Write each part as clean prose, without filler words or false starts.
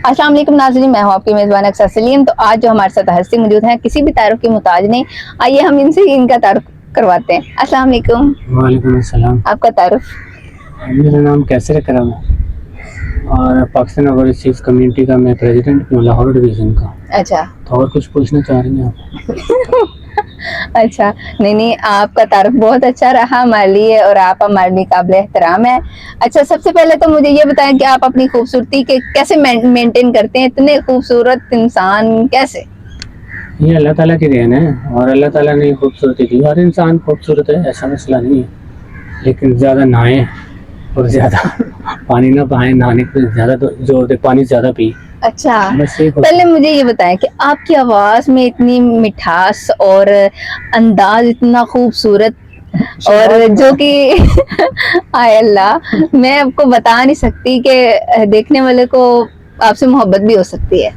अस्सलाम वालेकुम नाज़रीन, मैं हूँ आपकी मेज़बान अक्सर सलीम। तो आज जो हमारे साथ हस्ती मौजूद हैं, किसी भी तारुफ की मुताज नहीं। आइए हम इनसे इनका तारुफ करवाते हैं। अस्सलाम वालेकुम। वालेकुम अस्सलाम। आपका तारुफ? मेरा नाम कैसर अकरम है और पाकिस्तान ओवरसीज़ कम्युनिटी का मैं प्रेसिडेंट हूँ, लाहौर डिवीज़न का। अच्छा। तो और कुछ पूछना चाह रही हैं आप? अच्छा, नहीं, आपका तारुफ बहुत अच्छा रहा हमारे लिए और आप हमारे लिए काबिल एहतराम है। अच्छा, सबसे पहले तो मुझे ये बताएं कि आप अपनी खूबसूरती के कैसे मेंटेन करते हैं? इतने खूबसूरत इंसान कैसे? ये अल्लाह ताला की देन है और अल्लाह ताला ने खूबसूरती दी। हर इंसान खूबसूरत है, ऐसा मसला नहीं है, लेकिन ज़्यादा नहाएं और ज़्यादा पानी ना पाएं, नहाने पर ज़्यादा तो जोर दे, पानी ज़्यादा पी। अच्छा, बस ये पहले मुझे ये बताएं कि आपकी आवाज़ में इतनी मिठास और अंदाज इतना खूबसूरत और जो कि आय अल्लाह, मैं आपको बता नहीं सकती कि देखने वाले को आपसे मोहब्बत भी हो सकती है।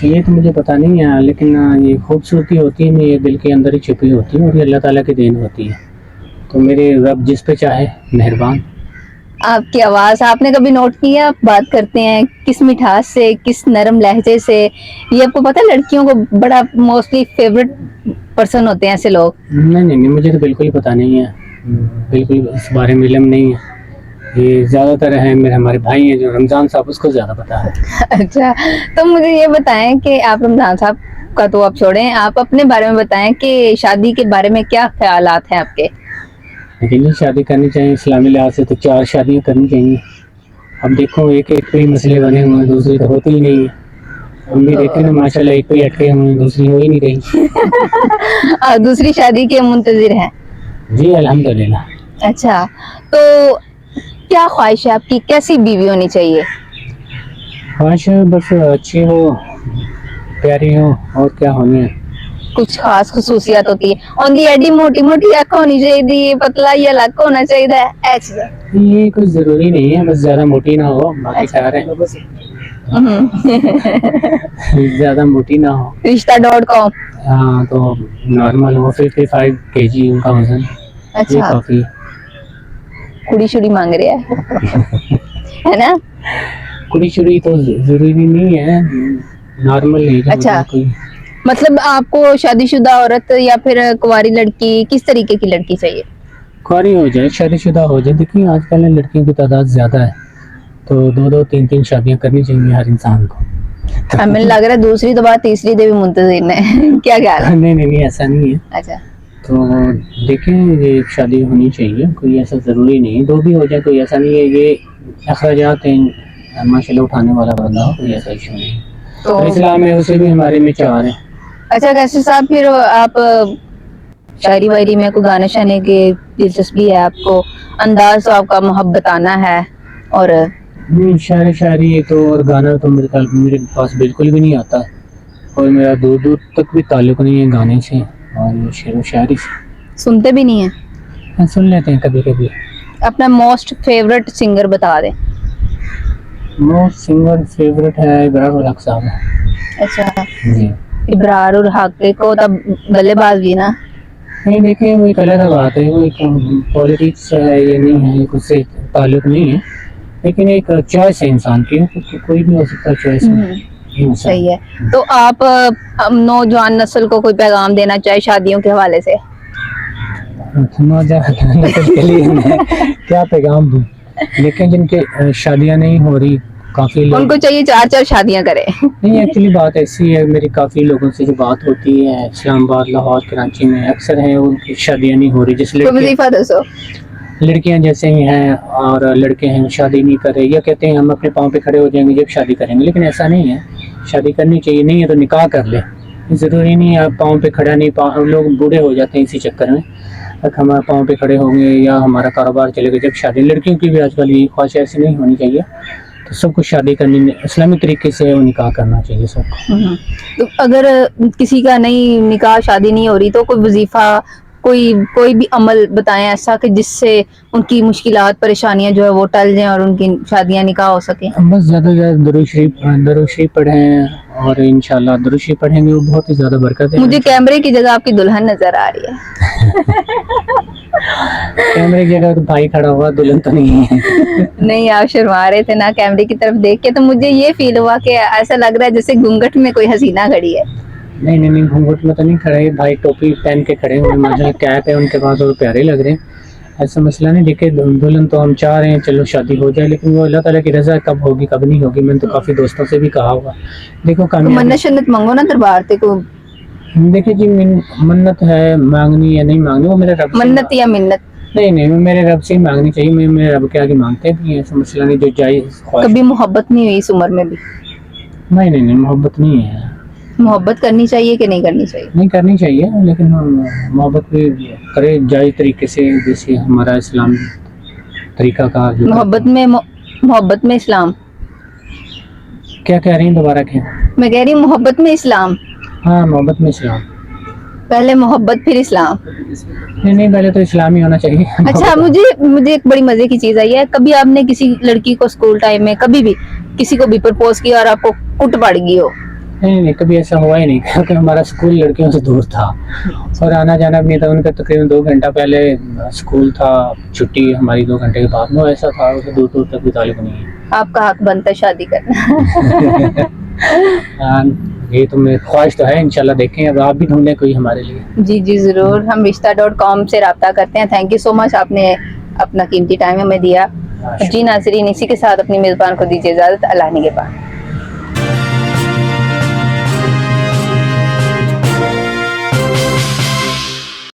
ये तो मुझे पता नहीं है, लेकिन ये खूबसूरती होती है ये दिल के अंदर ही छुपी होती है और ये अल्लाह ताला की देन होती है। तो मेरे रब जिस पे चाहे मेहरबान। आपकी आवाज़ आपने कभी नोट किया, आप बात करते हैं किस मिठास से, किस नरम लहजे से? ये आपको पता है लड़कियों को बड़ा मोस्टली फेवरेट पर्सन होते हैं ऐसे लोग। नहीं, मुझे तो बिल्कुल ही पता नहीं है, बिल्कुल इस बारे में इल्म नहीं है। ये ज़्यादातर है मेरे हमारे भाई हैं जो रमज़ान साहब, उसको ज़्यादा पता है। अच्छा, तो मुझे ये बताएं कि आप रमज़ान साहब का तो आप छोड़ें, आप अपने बारे में बताएं कि शादी के बारे में क्या ख्यालात हैं आपके? लेकिन शादी करनी चाहिए इस्लामी लिहाज से, तो 4 शादियाँ करनी चाहिए। अब देखो एक पे ही मसले बने हुए हैं, दूसरी तो होती ही नहीं है। हम भी देखें ना, माशाल्लाह एक पे ही अटके हुए हैं, दूसरी हो ही नहीं रही। और दूसरी शादी के मुंतजिर हैं? जी अल्हम्दुलिल्लाह। अच्छा, तो क्या ख्वाहिश है आपकी, कैसी बीवी होनी चाहिए? ख्वाहिश बस अच्छी हो, प्यारी हो, और क्या होनी है। कुछ खास खसूसियात होती है? ओंदी एडी मोटी मोटी अख होनी चाहिए, पतला या लक होना चाहिए, ऐसी? ये कुछ जरूरी नहीं है, बस ज्यादा मोटी ना हो, बाकी सारे ज्यादा मोटी ना हो। रिश्ता.com। हाँ, तो नॉर्मल हो, 55 kg उनका वजन। अच्छा, ये काफी। कुड़ी शुड़ी मांग रहे हैं है ना? कुड़ी शुड़ी तो जरूरी नहीं है, नॉर्मल ही। अच्छा, मतलब आपको शादीशुदा औरत या फिर कुंवारी लड़की, किस तरीके की लड़की चाहिए? कुंवारी हो जाए, शादीशुदा हो जाए। देखिए आजकल लड़कियों की तादाद ज्यादा है, तो 2-2, 3-3 शादियां करनी चाहिए हर इंसान को। हमें लग रहा है दूसरी तो बात, तीसरी दे भी मुंतजिर है क्या ख्याल है? नहीं, ऐसा नहीं है। अच्छा, तो देखें, ये शादी होनी चाहिए, कोई ऐसा ज़रूरी नहीं है, 2 भी हो जाए, कोई ऐसा नहीं है। ये अखराजात हैं, माशाल्लाह उठाने वाला बंदा हो, कोई ऐसा इशू नहीं है। तो इस्लाम में उसे भी हमारे में 4 है। अच्छा कैसे साहब, फिर आप शायरी वायरी में कोई गाने शाने की दिलचस्पी है आपको? अंदाज तो आपका मोहब्बताना है। और नहीं, शायरी तो और गाना तो मेरे पास बिल्कुल भी नहीं आता, और मेरा दूर दूर तक भी ताल्लुक नहीं है गाने से और शेर व शायरी से। सुनते भी नहीं है? हाँ, सुन लेते हैं कभी कभी। अपना मोस्ट फेवरेट सिंगर बता दें। मोस्ट सिंगर फेवरेट है इब्रार हक साहब। अच्छा जी, इब्रार हक को तब बल्लेबाज भी ना? नहीं, देखिए वो एक अलग बात है, वो एक पॉलिटिक्स है, ये नहीं है, एक उससे ताल्लुक नहीं है, लेकिन एक चॉइस है इंसान की, तो कोई भी हो सकता है चॉइस। सही है। तो आप नौजवान नस्ल को कोई पैगाम देना चाहे शादियों के हवाले से? नौजवान नस्ल के लिए मैं क्या पैगाम दूं, लेकिन जिनके शादियां नहीं हो रही, काफी लोग, उनको चाहिए 4-4 शादियां करें। नहीं, एक्चुअली बात ऐसी है, मेरी काफ़ी लोगों से जो बात होती है इस्लामाबाद, लाहौर, कराची में, अक्सर है उनकी शादियाँ नहीं हो रही। जैसे लड़कियाँ जैसे ही हैं और लड़के हैं शादी नहीं कर रहे, या कहते हैं हम अपने पाँव पे खड़े हो जाएंगे जब शादी करेंगे, लेकिन ऐसा नहीं है। शादी करनी चाहिए, नहीं है तो निकाह कर ले, ज़रूरी नहीं है आप पाँव पे खड़ा नहीं, लोग बूढ़े हो जाते हैं इसी चक्कर में, हमारे पाँव पे खड़े होंगे या हमारा कारोबार चलेगा जब शादी। लड़कियों की भी आजकल ये ख्वाहिश ऐसी नहीं होनी चाहिए, तो सबको शादी करनी इस्लामी तरीके से वो निकाह करना चाहिए सबको। तो अगर किसी का नहीं निकाह शादी नहीं हो रही, तो कोई वजीफा, कोई भी अमल बताएं ऐसा कि जिससे उनकी मुश्किलात परेशानियां जो है वो टल जाएं और उनकी शादियां निकाह हो सके? बस ज़्यादा से ज़्यादा दरूद शरीफ पढ़ें, और इंशाल्लाह दरूद शरीफ पढ़ेंगे वो बहुत ही ज़्यादा बरकत है। मुझे कैमरे की जगह आपकी दुल्हन नजर आ रही है। कैमरे की जगह तो भाई खड़ा हुआ, दुल्हन तो नहीं है। नहीं, आप शर्मा रहे थे ना कैमरे की तरफ देख के, तो मुझे ये फील हुआ कि ऐसा लग रहा है जैसे घूंघट में कोई हसीना खड़ी है। नहीं नहीं नहीं, घूंघट में तो नहीं खड़े, भाई टोपी पहन के खड़े हुए, माशाल्लाह कैप है उनके पास और प्यारे लग रहे हैं, ऐसा मसला नहीं। देखिए दुल्हन तो हम चाह रहे हैं चलो शादी हो जाए, लेकिन वो अल्लाह ताला की रज़ा कब होगी कब नहीं होगी। मैंने तो काफ़ी दोस्तों से भी कहा हुआ, देखो तो कामयाबी। मन्नत शन्नत मांगो ना दरबार ते को, देखिए जी, मन्नत है मांगनी या नहीं मांगनी, वो मेरे रब से मन्नत या मिन्नत नहीं नहीं, मेरे रब से ही मांगनी चाहिए। मैं मेरे रब के आगे मांगते भी हैं, ऐसा मसला नहीं। जो जायज़ ख्वाहिश, कभी मोहब्बत नहीं हुई इस उम्र में भी? नहीं नहीं नहीं, मोहब्बत नहीं है। मोहब्बत करनी चाहिए कि नहीं करनी चाहिए? नहीं करनी चाहिए, लेकिन मोहब्बत भी करे जायज़ तरीके से, जैसे हमारा इस्लाम तरीका का जो। मोहब्बत में इस्लाम, क्या कह रही हैं दोबारा क्या? मैं कह रही हूँ मोहब्बत में इस्लाम, हाँ मोहब्बत में इस्लाम। पहले मोहब्बत फिर इस्लाम। नहीं नहीं, पहले तो इस्लाम ही होना चाहिए। अच्छा, मुझे एक बड़ी मजे की चीज आई है, कभी आपने किसी लड़की को स्कूल टाइम में कभी भी किसी को भी प्रपोज किया और आपको कुट पड़ गई हो? नहीं नहीं, कभी ऐसा हुआ ही नहीं, क्योंकि हमारा स्कूल लड़कियों से दूर था और आना जाना भी नहीं था। उनका तकरीबन 2 घंटा पहले स्कूल था, छुट्टी हमारी 2 घंटे के बाद में, ऐसा था। उसे दूर दूर तक भी ताल्लुक नहीं है। आपका हक बनता है शादी करना। ये तो मेरी ख्वाहिश तो है, इंशाल्लाह देखें। अब आप भी ढूंढें कोई हमारे लिए। जी जी जरूर, हम रिश्ता.com से रब्ता करते हैं। थैंक यू सो मच, आपने अपना कीमती टाइम हमें दिया। जी नाज़रीन, इसी के साथ अपनी मेज़बान को दीजिए इजाज़त। अल्लाह निगहबान।